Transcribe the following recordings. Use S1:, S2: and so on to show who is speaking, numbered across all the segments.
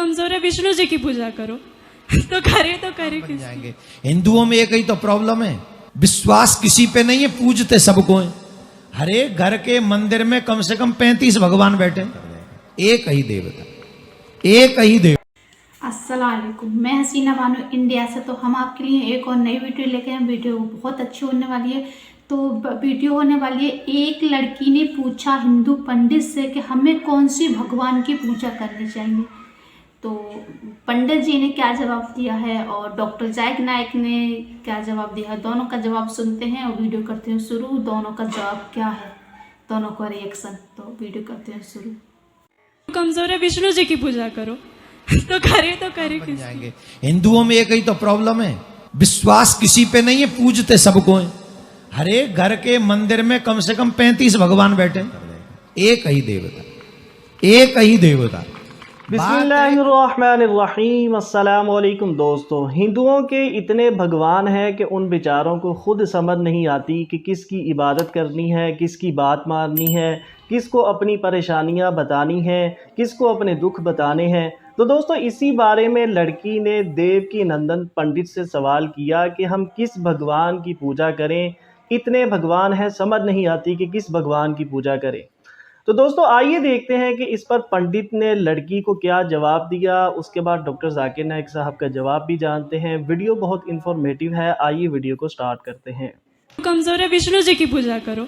S1: कमजोर है, विष्णु जी की पूजा करो। तो करे
S2: बन जाएंगे। हिंदुओं में एक ही तो प्रॉब्लम है, विश्वास किसी पे नहीं है, पूजते सबको है। हर एक घर के मंदिर में कम से कम 35 भगवान बैठे, एक ही देवता, एक ही देव।
S3: अस्सलाम वालेकुम, मैं हसीना बानो इंडिया से। तो हम आपके लिए एक और नई वीडियो लेके आए। वीडियो बहुत अच्छी होने वाली है। तो वीडियो होने वाली है, एक लड़की ने पूछा हिंदू पंडित से कि हमें कौन सी भगवान की पूजा करनी चाहिए। तो पंडित जी ने क्या जवाब दिया है और डॉक्टर जाकिर नाइक ने क्या जवाब दिया है, दोनों का जवाब सुनते हैं और वीडियो करते हैं शुरू। दोनों का जवाब क्या है, दोनों का रिएक्शन। तो वीडियो करते हैं शुरू।
S1: कमजोर है, विष्णु जी की पूजा करो। तो करे
S2: बन जाएंगे। हिंदुओं में एक ही तो प्रॉब्लम है, विश्वास किसी पे नहीं है, पूजते सबको है। हर एक घर के मंदिर में कम से कम 35 भगवान बैठे, एक ही देवता, एक ही देवता।
S4: बिस्मिल्लाहिर्रहमानिर्रहीम। अस्सलाम वालेकुम दोस्तों, हिंदुओं के इतने भगवान हैं कि उन बेचारों को खुद समझ नहीं आती कि किसकी इबादत करनी है, किसकी बात माननी है, किसको अपनी परेशानियां बतानी हैं, किसको अपने दुख बताने हैं। तो दोस्तों, इसी बारे में लड़की ने देवकी नंदन पंडित से सवाल किया कि हम किस भगवान की पूजा करें। इतने भगवान हैं, समझ नहीं आती कि किस भगवान की पूजा करें। तो दोस्तों, आइए देखते हैं कि इस पर पंडित ने लड़की को क्या जवाब दिया। उसके बाद डॉक्टर जाकिर नाइक साहब का जवाब भी जानते हैं। वीडियो बहुत इंफॉर्मेटिव है, आइए वीडियो को स्टार्ट करते हैं।
S1: कमजोर है, विष्णु जी की पूजा करो।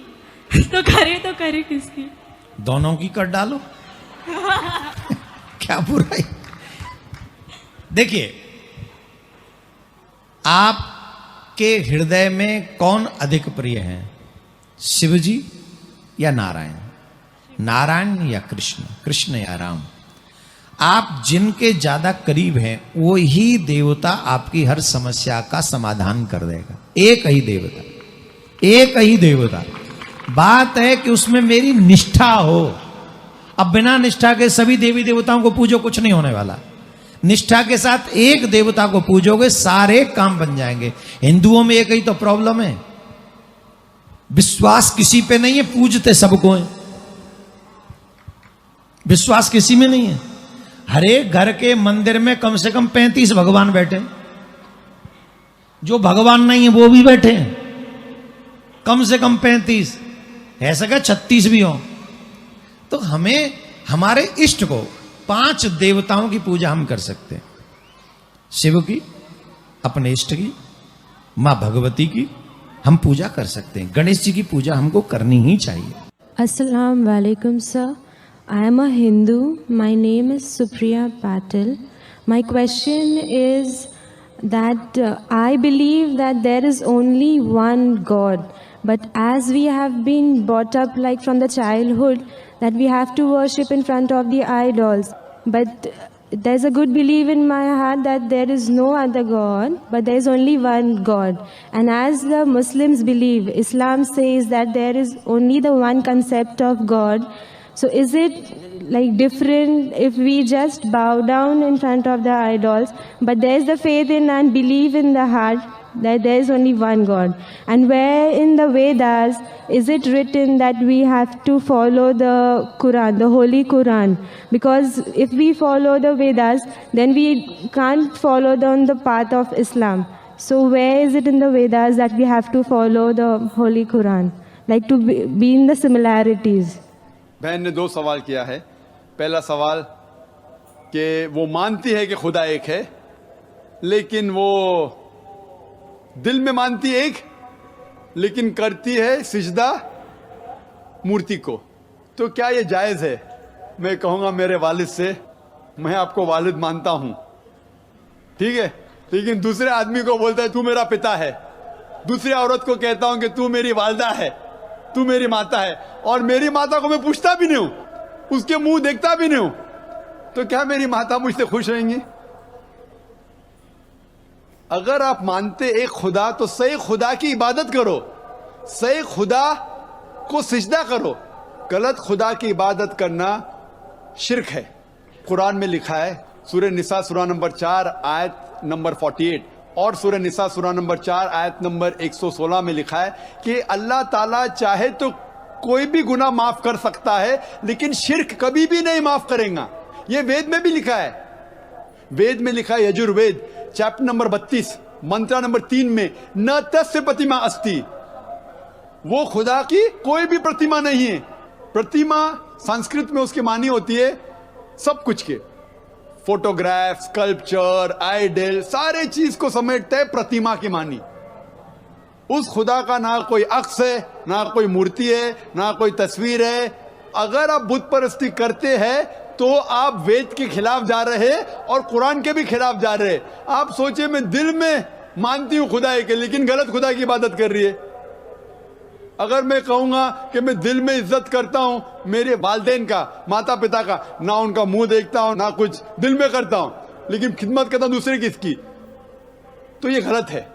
S1: तो करे किसकी,
S2: दोनों की कर डालो। क्या बुराई। देखिए, आपके हृदय में कौन अधिक प्रिय है, शिव जी या नारायण, नारायण या कृष्ण, कृष्ण या राम। आप जिनके ज्यादा करीब हैं वो ही देवता आपकी हर समस्या का समाधान कर देगा। एक ही देवता, एक ही देवता। बात है कि उसमें मेरी निष्ठा हो। अब बिना निष्ठा के सभी देवी देवताओं को पूजो, कुछ नहीं होने वाला। निष्ठा के साथ एक देवता को पूजोगे, सारे काम बन जाएंगे। हिंदुओं में एक ही तो प्रॉब्लम है, विश्वास किसी पे नहीं है, पूजते सबको है। विश्वास किसी में नहीं है। हर एक घर के मंदिर में कम से कम 35 भगवान बैठे, जो भगवान नहीं है वो भी बैठे हैं, कम से कम 35, ऐसा क्या 36 भी हो। तो हमें हमारे इष्ट को 5 देवताओं की पूजा हम कर सकते हैं। शिव की, अपने इष्ट की, मां भगवती की हम पूजा कर सकते हैं। गणेश जी की पूजा हमको करनी ही चाहिए।
S5: Assalamu alaikum sir. I am a Hindu. My name is Supriya Patil. My question is that I believe that there is only one God. But as we have been brought up like from the childhood that we have to worship in front of the idols. But there's a good belief in my heart that there is no other God, but there is only one God. And as the Muslims believe, Islam says that there is only the one concept of God. So is it like different if we just bow down in front of the idols, but there is the faith in and belief in the heart that there is only one God? And where in the Vedas is it written that we have to follow the Quran, the Holy Quran? Because if we follow the Vedas, then we can't follow on the path of Islam. So where is it in the Vedas that we have to follow the Holy Quran, like to be in the similarities?
S6: बहन ने 2 सवाल किया है। पहला सवाल कि वो मानती है कि खुदा एक है, लेकिन वो दिल में मानती एक, लेकिन करती है सिजदा मूर्ति को। तो क्या ये जायज़ है? मैं कहूँगा मेरे वालिद से, मैं आपको वालिद मानता हूँ, ठीक है, लेकिन दूसरे आदमी को बोलता है तू मेरा पिता है। दूसरी औरत को कहता हूँ कि तू मेरी वालदा है, तू मेरी माता है, और मेरी माता को मैं पूछता भी नहीं हूं, उसके मुंह देखता भी नहीं हूं, तो क्या मेरी माता मुझसे खुश रहेंगी? अगर आप मानते एक खुदा, तो सही खुदा की इबादत करो, सही खुदा को सिजदा करो। गलत खुदा की इबादत करना शिर्क है। कुरान में लिखा है, सूरह निसा सूरा नंबर 4 आयत नंबर 48 और सूरह निसा सूरा नंबर 4 आयत नंबर 116 में लिखा है कि अल्लाह ताला चाहे तो कोई भी गुनाह माफ कर सकता है, लेकिन शिर्क कभी भी नहीं माफ करेगा। ये वेद में भी लिखा है। वेद में लिखा है, यजुर्वेद चैप्टर नंबर 32 मंत्र नंबर 3 में, न तस्य प्रतिमा अस्ति, वो खुदा की कोई भी प्रतिमा नहीं है। प्रतिमा संस्कृत में उसकी मानी होती है सब कुछ के, फोटोग्राफ, स्कल्पचर, आइडल, सारे चीज को समेटते हैं प्रतिमा की मानी। उस खुदा का ना कोई अक्स है, ना कोई मूर्ति है, ना कोई तस्वीर है। अगर आप बुत परस्ती करते हैं तो आप वेद के खिलाफ जा रहे हैं और कुरान के भी खिलाफ जा रहे हैं। आप सोचिए, मैं दिल में मानती हूं खुदा है के, लेकिन गलत खुदा की इबादत कर रही है। अगर मैं कहूंगा कि मैं दिल में इज्जत करता हूं मेरे वालिदैन का, माता पिता का, ना उनका मुंह देखता हूं, ना कुछ दिल में करता हूं, लेकिन खिदमत करता हूं दूसरे किसकी, तो ये गलत है।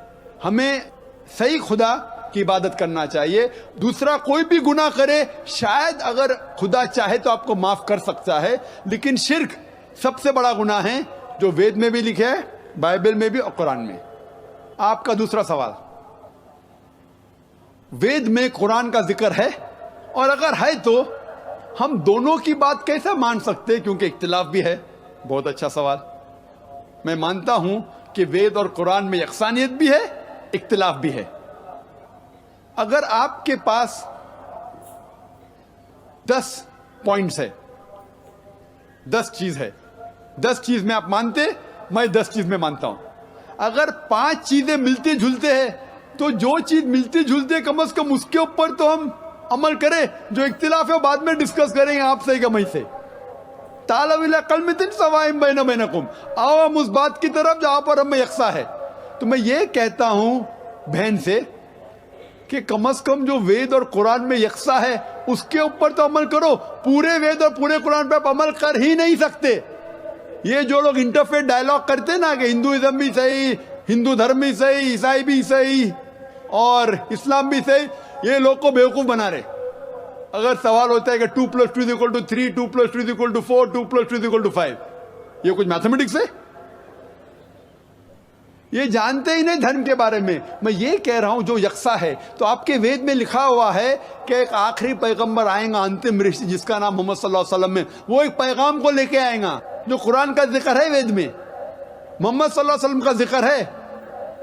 S6: हमें सही खुदा की इबादत करना चाहिए। दूसरा कोई भी गुनाह करे, शायद अगर खुदा चाहे तो आपको माफ कर सकता है, लेकिन शिर्क सबसे बड़ा गुनाह है, जो वेद में भी लिखे है, बाइबल में भी और कुरान में। आपका दूसरा सवाल, वेद में कुरान का जिक्र है, और अगर है तो हम दोनों की बात कैसे मान सकते हैं, क्योंकि इख्तिलाफ भी है। बहुत अच्छा सवाल। मैं मानता हूं कि वेद और कुरान में यकसानियत भी है, इख्तिलाफ भी है। अगर आपके पास 10 पॉइंट्स है, 10 चीज है, 10 चीज में आप मानते, मैं 10 चीज में मानता हूं। अगर 5 चीजें मिलती जुलते हैं, तो जो चीज मिलती जुलते कम से कम उसके ऊपर तो हम अमल करें। जो इख्तिलाफ है वो बाद में डिस्कस करेंगे आपसे या मैं से। तालविला कलमतिन सवाइम बैना बैनकुम, आओ हम उस बात की तरफ जहां पर हमें यकसा है। तो मैं ये कहता हूं बहन से कि कम से कम जो वेद और कुरान में यकसा है उसके ऊपर तो अमल करो। पूरे वेद और पूरे कुरान पे आप अमल कर ही नहीं सकते। ये जो लोग इंटरफेथ डायलॉग करते हैं ना कि हिंदुइज्म भी सही, हिंदू धर्म भी सही, ईसाई भी सही और इस्लाम भी सही, ये लोग को बेवकूफ बना रहे। अगर सवाल होता है कि 2 + 2 = 3, 2 + 2 = 4, 2 + 2 = 5, ये कुछ मैथमेटिक्स है? ये जानते ही नहीं धर्म के बारे में। मैं ये कह रहा हूं जो यकसा है, तो आपके वेद में लिखा हुआ है कि एक आखिरी पैगंबर आएगा, अंतिम ऋषि जिसका नाम मोहम्मद सल्लल्लाहु अलैहि वसल्लम है, वो एक पैगाम को लेके आएगा। जो कुरान का जिक्र है वेद में, मोहम्मद सल्लल्लाहु अलैहि वसल्लम का जिक्र है।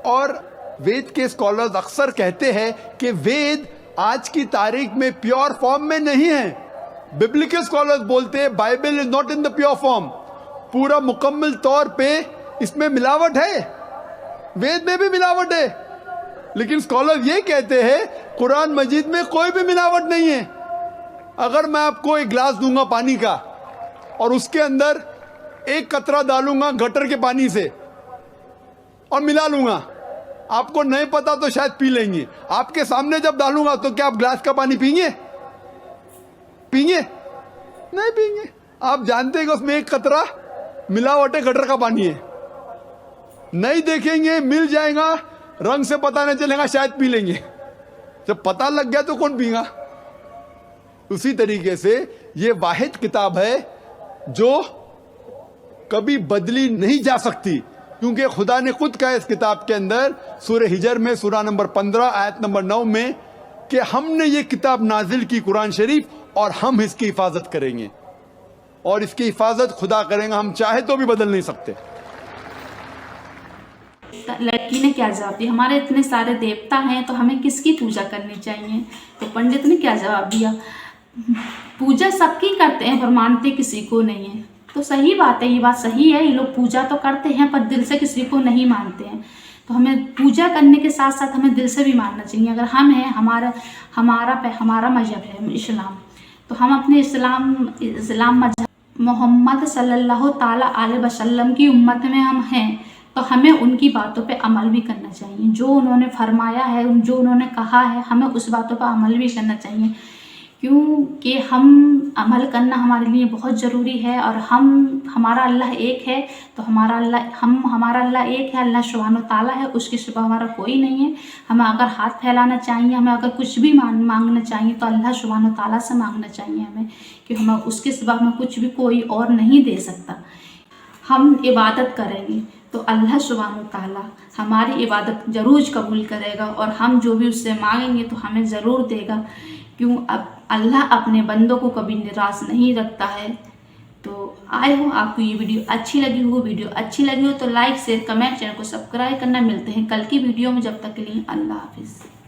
S6: और वेद के स्कॉलर्स अक्सर कहते हैं कि वेद आज की तारीख में प्योर फॉर्म में नहीं है। बिब्लिकल स्कॉलर्स बोलते हैं Bible is not in the pure form, पूरा मुकम्मल तौर पे इसमें मिलावट है, वेद में भी मिलावट है। लेकिन स्कॉलर ये कहते हैं कुरान मजीद में कोई भी मिलावट नहीं है। अगर मैं आपको एक गिलास दूंगा पानी का और उसके अंदर एक कतरा डालूंगा गटर के पानी से और मिला लूंगा, आपको नहीं पता तो शायद पी लेंगे। आपके सामने जब डालूंगा तो क्या आप गिलास का पानी पीएंगे? पीएंगे? नहीं पीएंगे। आप जानते हैं कि उसमें एक कतरा मिलावट है, गटर का पानी है। नहीं देखेंगे, मिल जाएगा, रंग से पता नहीं चलेगा, शायद पी लेंगे। जब पता लग गया तो कौन पीएगा? उसी तरीके से ये वाहिद किताब है जो कभी बदली नहीं जा सकती, क्योंकि खुदा ने खुद कहा इस किताब के अंदर सूरह हिजर में सूरा नंबर 15 आयत नंबर 9 में कि हमने ये किताब नाजिल की कुरान शरीफ और हम इसकी हिफाजत करेंगे, और इसकी हिफाजत खुदा करेंगे, हम चाहे तो भी बदल नहीं सकते।
S3: लड़की ने क्या जवाब दिया, हमारे इतने सारे देवता हैं तो हमें किसकी पूजा करनी चाहिए? तो पंडित ने क्या जवाब दिया, पूजा सबकी करते हैं पर मानते किसी को नहीं है। तो सही बात है, ये बात सही है, ये लोग पूजा तो करते हैं पर दिल से किसी को नहीं मानते हैं। तो हमें पूजा करने के साथ साथ हमें दिल से भी मानना चाहिए। अगर हम हैं, हमारा मजहब है इस्लाम, तो हम अपने इस्लाम मजहब मोहम्मद सल्लल्लाहु ताला अलैहि वसल्लम की उम्मत में हम हैं, तो हमें उनकी बातों पे अमल भी करना चाहिए। जो उन्होंने फरमाया है, जो उन्होंने कहा है, हमें उस बातों पर अमल भी करना चाहिए, क्योंकि हम अमल करना हमारे लिए बहुत ज़रूरी है। और हमारा अल्लाह एक है, तो हमारा अल्लाह एक है, अल्लाह सुब्हान व तआला है, उसके सिवा हमारा कोई नहीं है। हमें अगर हाथ फैलाना चाहिए, हमें अगर कुछ भी मांगना चाहिए तो अल्लाह सुब्हान व तआला से मांगना चाहिए हमें, कि हमें उसके सिवा हमें कुछ भी कोई और नहीं दे सकता। हम इबादत करेंगे तो अल्लाह सुब्हान व तआला हमारी इबादत ज़रूर कबूल करेगा, और हम जो भी उससे मांगेंगे तो हमें ज़रूर देगा। क्यों? अब अल्लाह अपने बंदों को कभी निराश नहीं रखता है। तो आए हो आपको ये वीडियो अच्छी लगी हो तो लाइक शेयर कमेंट, चैनल को सब्सक्राइब करना। मिलते हैं कल की वीडियो में, जब तक के लिए अल्लाह हाफिज़।